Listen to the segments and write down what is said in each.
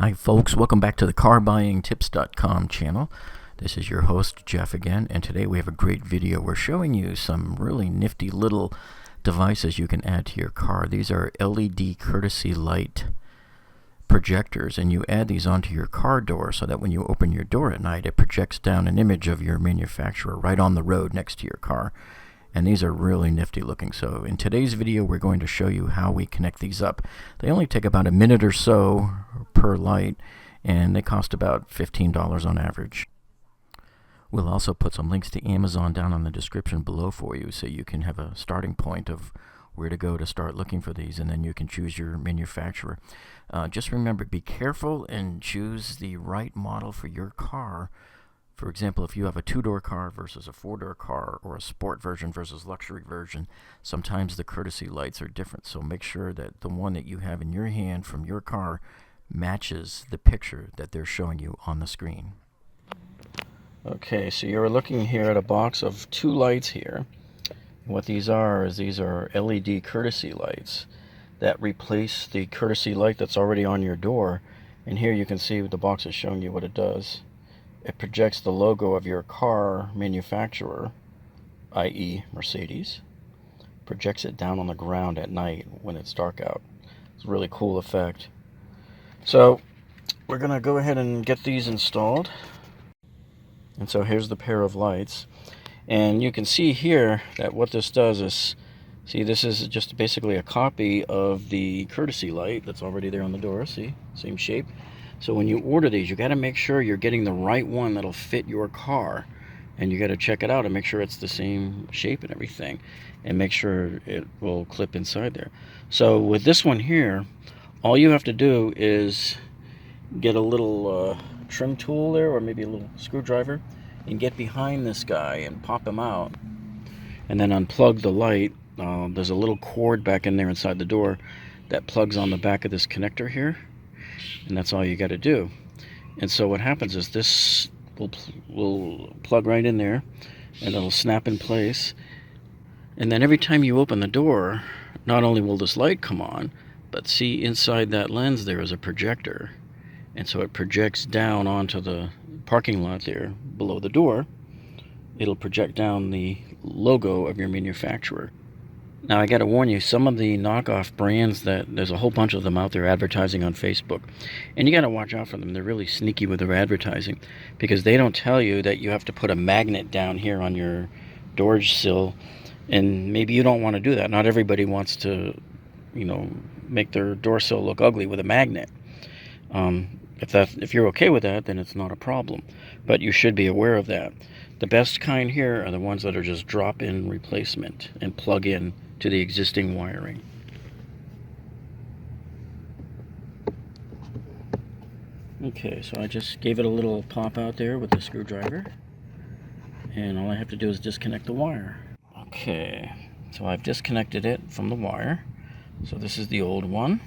Hi folks, welcome back to the carbuyingtips.com channel. This is your host Jeff again, and today we have a great video. We're showing you some really nifty little devices you can add to your car. These are LED courtesy light projectors, and you add these onto your car door so that when you open your door at night it projects down an image of your manufacturer right on the road next to your car. And these are really nifty looking. So in today's video we're going to show you how we connect these up. They only take about a minute or so per light, and they cost about $15 on average. We'll also put some links to Amazon down in the description below for you, so you can have a starting point of where to go to start looking for these, and then you can choose your manufacturer. Just remember, be careful and choose the right model for your car. For example, if you have a two-door car versus a four-door car, or a sport version versus luxury version, sometimes the courtesy lights are different. So make sure that the one that you have in your hand from your car matches the picture that they're showing you on the screen. Okay, so you're looking here at a box of two lights here. What these are is these are LED courtesy lights that replace the courtesy light that's already on your door. And here you can see the box is showing you what it does. It projects the logo of your car manufacturer, i.e. Mercedes, projects it down on the ground at night when it's dark out. It's a really cool effect. So we're going to go ahead and get these installed. And so here's the pair of lights. And you can see here that what this does is, see, this is just basically a copy of the courtesy light that's already there on the door. See, same shape. So when you order these, you got to make sure you're getting the right one that'll fit your car. And you got to check it out and make sure it's the same shape and everything. And make sure it will clip inside there. So with this one here, all you have to do is get a little trim tool there, or maybe a little screwdriver, and get behind this guy and pop him out. And then unplug the light. There's a little cord back in there inside the door that plugs on the back of this connector here. And that's all you got to do. And so what happens is this will plug right in there, and it'll snap in place. And then every time you open the door, not only will this light come on, but see, inside that lens there is a projector. And so it projects down onto the parking lot there below the door. It'll project down the logo of your manufacturer. Now I got to warn you, some of the knockoff brands, that there's a whole bunch of them out there advertising on Facebook, and you got to watch out for them. They're really sneaky with their advertising, because they don't tell you that you have to put a magnet down here on your door sill, and maybe you don't want to do that. Not everybody wants to, make their door sill look ugly with a magnet. If you're okay with that, then it's not a problem, but you should be aware of that. The best kind here are the ones that are just drop-in replacement and plug in to the existing wiring. Okay, so I just gave it a little pop out there with the screwdriver, and all I have to do is disconnect the wire. Okay, so I've disconnected it from the wire. So this is the old one.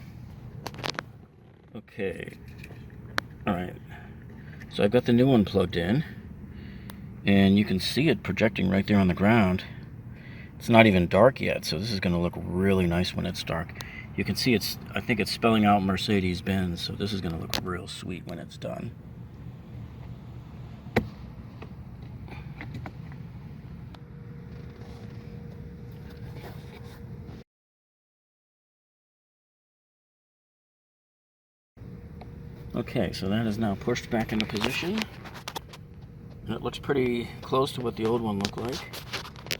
Okay, alright, so I've got the new one plugged in, and you can see it projecting right there on the ground. It's not even dark yet, so this is going to look really nice when it's dark. You can see I think it's spelling out Mercedes-Benz, so this is going to look real sweet when it's done. Okay, so that is now pushed back into position. It looks pretty close to what the old one looked like.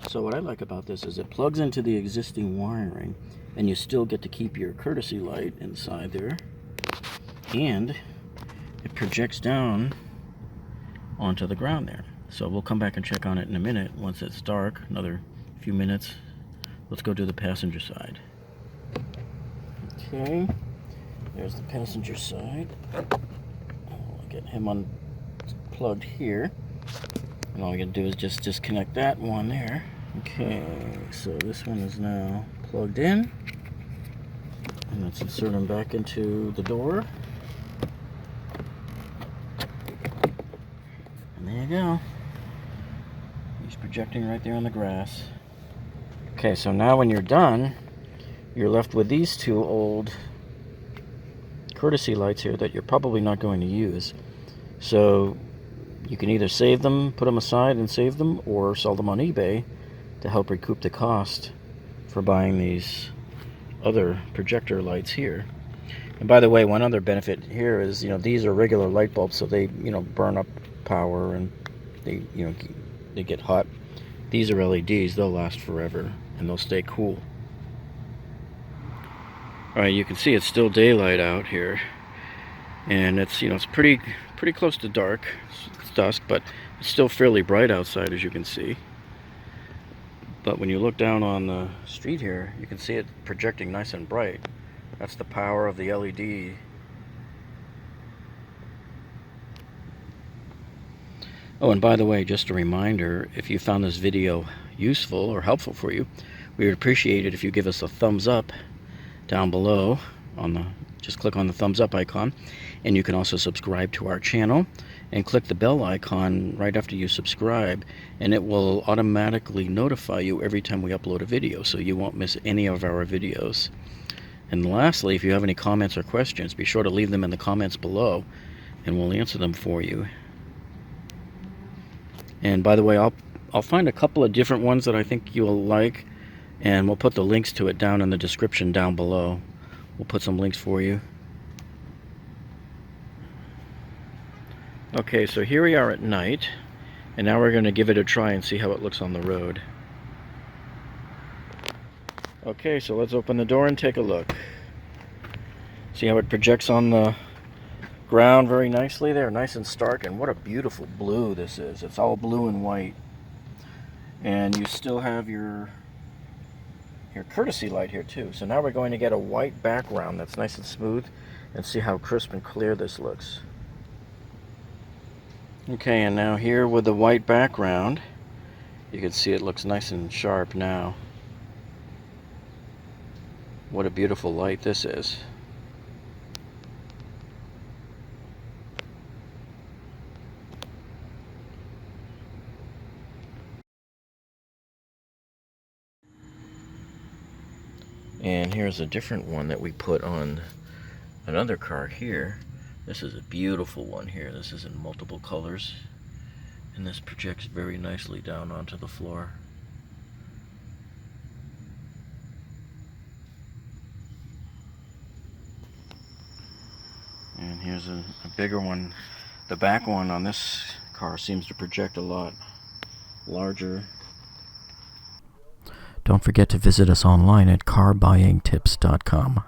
So what I like about this is it plugs into the existing wiring, and you still get to keep your courtesy light inside there, and it projects down onto the ground there. So we'll come back and check on it in a minute once it's dark, another few minutes. Let's go do the passenger side. Okay, there's the passenger side. I'll get him unplugged here, and all we gotta do is just disconnect that one there. Okay, so this one is now plugged in, and let's insert him back into the door. And there you go. He's projecting right there on the grass. Okay, so now when you're done, you're left with these two old courtesy lights here that you're probably not going to use. So you can either save them, put them aside and save them, or sell them on eBay to help recoup the cost for buying these other projector lights here. And by the way, one other benefit here is, these are regular light bulbs, so they, burn up power and they, they get hot. These are LEDs, they'll last forever and they'll stay cool. Alright, you can see it's still daylight out here. And it's, it's pretty close to dark. It's dusk, but it's still fairly bright outside, as you can see. But when you look down on the street here, you can see it projecting nice and bright. That's the power of the LED. Oh, and by the way, just a reminder, if you found this video useful or helpful for you, we would appreciate it if you give us a thumbs up down below. Just click on the thumbs up icon, and you can also subscribe to our channel and click the bell icon right after you subscribe, and it will automatically notify you every time we upload a video, so you won't miss any of our videos. And lastly, if you have any comments or questions, be sure to leave them in the comments below and we'll answer them for you. And by the way, I'll find a couple of different ones that I think you'll like, and we'll put the links to it down in the description down below. We'll put some links for you. Okay, so here we are at night, and now we're going to give it a try and see how it looks on the road. Okay, so let's open the door and take a look. See how it projects on the ground very nicely there, nice and stark, and what a beautiful blue this is. It's all blue and white. And you still have your courtesy light here too. So now we're going to get a white background that's nice and smooth and see how crisp and clear this looks. Okay, and now here with the white background, you can see it looks nice and sharp now. What a beautiful light this is. And here's a different one that we put on another car here. This is a beautiful one here. This is in multiple colors, and this projects very nicely down onto the floor. And here's a bigger one. The back one on this car seems to project a lot larger. Don't forget to visit us online at carbuyingtips.com.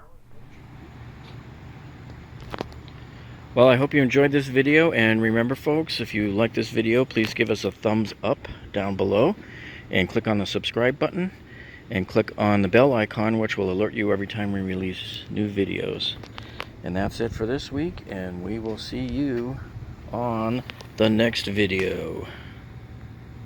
Well, I hope you enjoyed this video, and remember folks, if you like this video, please give us a thumbs up down below and click on the subscribe button and click on the bell icon, which will alert you every time we release new videos. And that's it for this week, and we will see you on the next video.